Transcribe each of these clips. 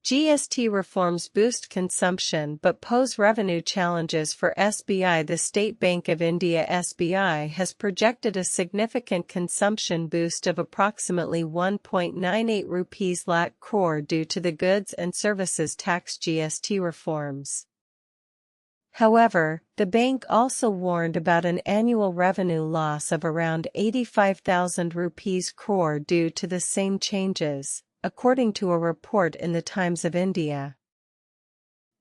GST reforms boost consumption but pose revenue challenges for SBI. The State Bank of India (SBI) has projected a significant consumption boost of approximately 1.98 rupees lakh crore due to the goods and services tax (GST) reforms. However, the bank also warned about an annual revenue loss of around 85,000 rupees crore due to the same changes, according to a report in the Times of India.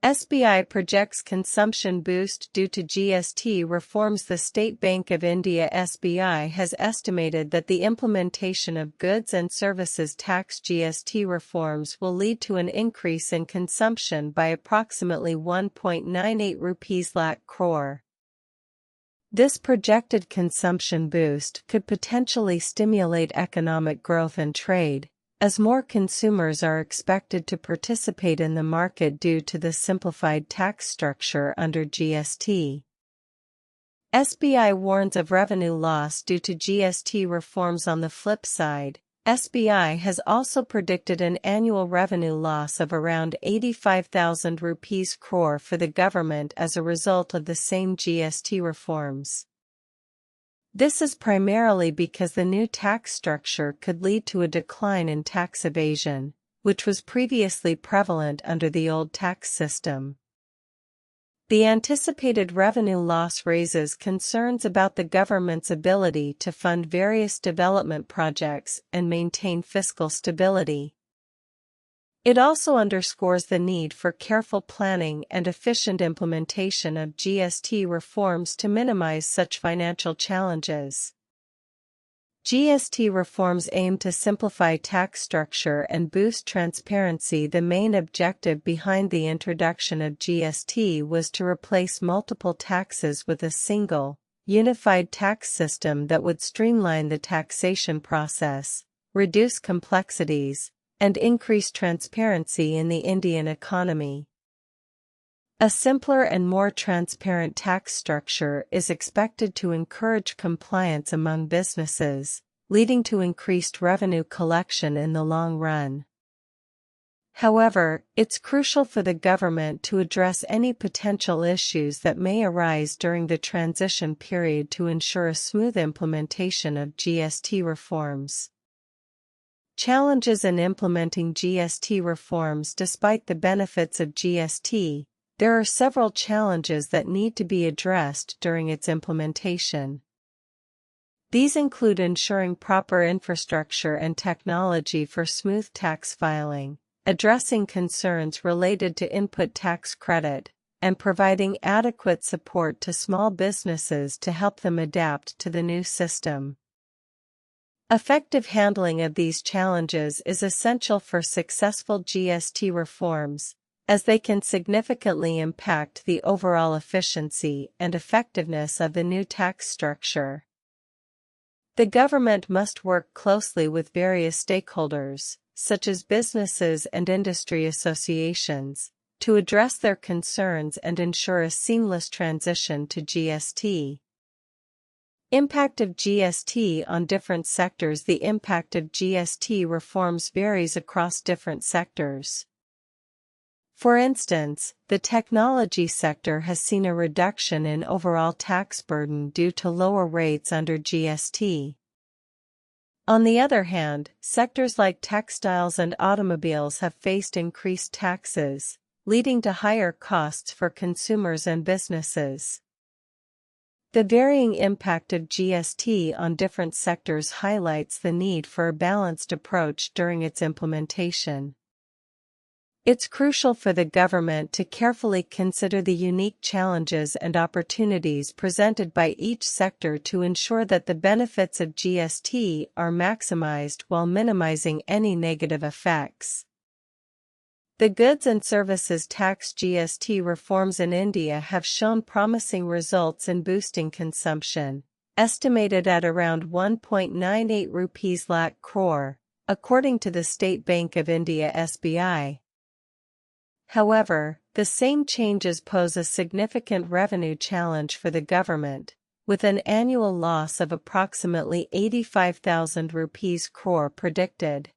SBI projects consumption boost due to GST reforms. The State Bank of India (SBI) has estimated that the implementation of goods and services tax (GST) reforms will lead to an increase in consumption by approximately 1.98 rupees lakh crore. This projected consumption boost could potentially stimulate economic growth and trade, as more consumers are expected to participate in the market due to the simplified tax structure under GST. SBI warns of revenue loss due to GST reforms. On the flip side, SBI has also predicted an annual revenue loss of around 85,000 rupees crore for the government as a result of the same GST reforms. This is primarily because the new tax structure could lead to a decline in tax evasion, which was previously prevalent under the old tax system. The anticipated revenue loss raises concerns about the government's ability to fund various development projects and maintain fiscal stability. It also underscores the need for careful planning and efficient implementation of GST reforms to minimize such financial challenges. GST reforms aim to simplify tax structure and boost transparency. The main objective behind the introduction of GST was to replace multiple taxes with a single, unified tax system that would streamline the taxation process, reduce complexities, and increase transparency in the Indian economy. A simpler and more transparent tax structure is expected to encourage compliance among businesses, leading to increased revenue collection in the long run. However, it's crucial for the government to address any potential issues that may arise during the transition period to ensure a smooth implementation of GST reforms. Challenges in implementing GST reforms. Despite the benefits of GST, there are several challenges that need to be addressed during its implementation. These include ensuring proper infrastructure and technology for smooth tax filing, addressing concerns related to input tax credit, and providing adequate support to small businesses to help them adapt to the new system. Effective handling of these challenges is essential for successful GST reforms, as they can significantly impact the overall efficiency and effectiveness of the new tax structure. The government must work closely with various stakeholders, such as businesses and industry associations, to address their concerns and ensure a seamless transition to GST. Impact of GST on different sectors. The impact of GST reforms varies across different sectors. For instance, the technology sector has seen a reduction in overall tax burden due to lower rates under GST. On the other hand, sectors like textiles and automobiles have faced increased taxes, leading to higher costs for consumers and businesses. The varying impact of GST on different sectors highlights the need for a balanced approach during its implementation. It's crucial for the government to carefully consider the unique challenges and opportunities presented by each sector to ensure that the benefits of GST are maximized while minimizing any negative effects. The goods and services tax GST reforms in India have shown promising results in boosting consumption, estimated at around 1.98 rupees lakh crore, according to the State Bank of India (SBI). However, the same changes pose a significant revenue challenge for the government, with an annual loss of approximately 85,000 rupees crore predicted.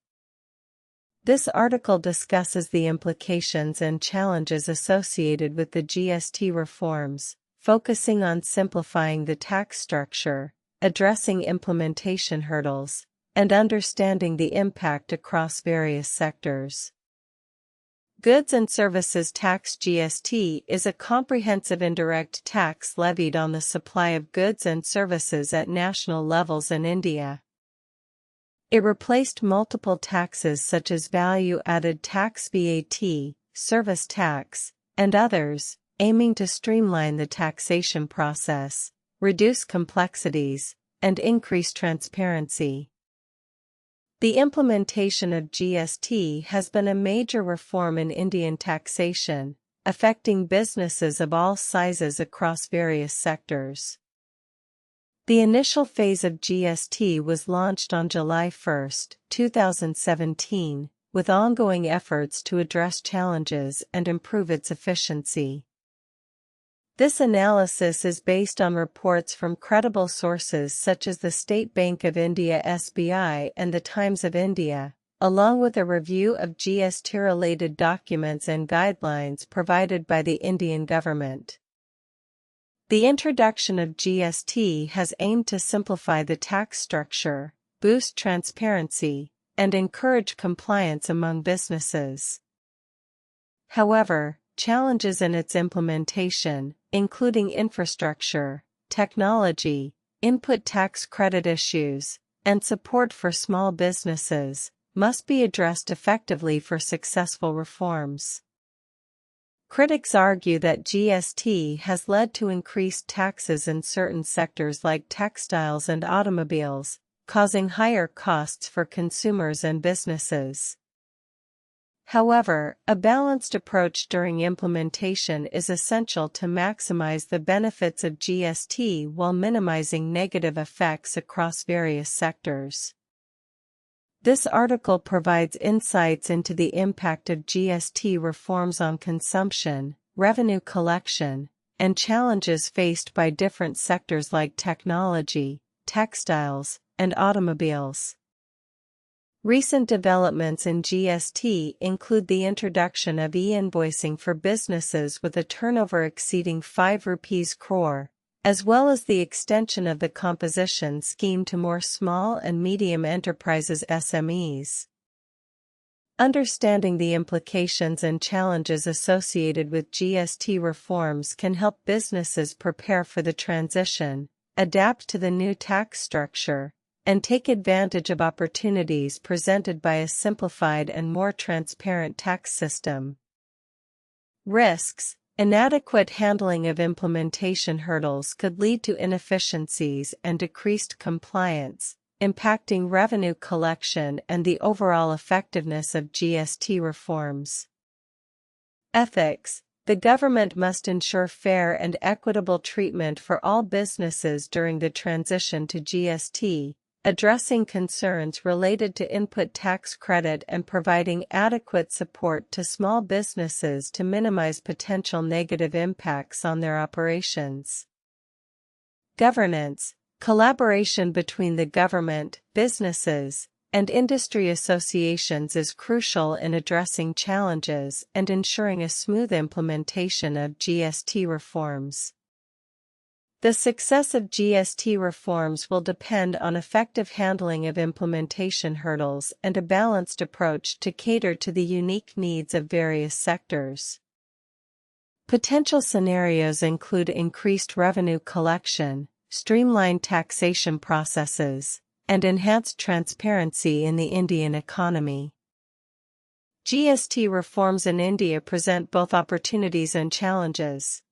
This article discusses the implications and challenges associated with the GST reforms, focusing on simplifying the tax structure, addressing implementation hurdles, and understanding the impact across various sectors. Goods and Services Tax (GST) is a comprehensive indirect tax levied on the supply of goods and services at national levels in India. It replaced multiple taxes such as value-added tax (VAT), service tax, and others, aiming to streamline the taxation process, reduce complexities, and increase transparency. The implementation of GST has been a major reform in Indian taxation, affecting businesses of all sizes across various sectors. The initial phase of GST was launched on July 1, 2017, with ongoing efforts to address challenges and improve its efficiency. This analysis is based on reports from credible sources such as the State Bank of India (SBI) and the Times of India, along with a review of GST-related documents and guidelines provided by the Indian government. The introduction of GST has aimed to simplify the tax structure, boost transparency, and encourage compliance among businesses. However, challenges in its implementation, including infrastructure, technology, input tax credit issues, and support for small businesses, must be addressed effectively for successful reforms. Critics argue that GST has led to increased taxes in certain sectors like textiles and automobiles, causing higher costs for consumers and businesses. However, a balanced approach during implementation is essential to maximize the benefits of GST while minimizing negative effects across various sectors. This article provides insights into the impact of GST reforms on consumption, revenue collection, and challenges faced by different sectors like technology, textiles, and automobiles. Recent developments in GST include the introduction of e-invoicing for businesses with a turnover exceeding 5 crore, as well as the extension of the composition scheme to more small and medium enterprises (SMEs). Understanding the implications and challenges associated with GST reforms can help businesses prepare for the transition, adapt to the new tax structure, and take advantage of opportunities presented by a simplified and more transparent tax system. Risks: inadequate handling of implementation hurdles could lead to inefficiencies and decreased compliance, impacting revenue collection and the overall effectiveness of GST reforms. Ethics: the government must ensure fair and equitable treatment for all businesses during the transition to GST, addressing concerns related to input tax credit and providing adequate support to small businesses to minimize potential negative impacts on their operations. Governance: collaboration between the government, businesses, and industry associations is crucial in addressing challenges and ensuring a smooth implementation of GST reforms. The success of GST reforms will depend on effective handling of implementation hurdles and a balanced approach to cater to the unique needs of various sectors. Potential scenarios include increased revenue collection, streamlined taxation processes, and enhanced transparency in the Indian economy. GST reforms in India present both opportunities and challenges.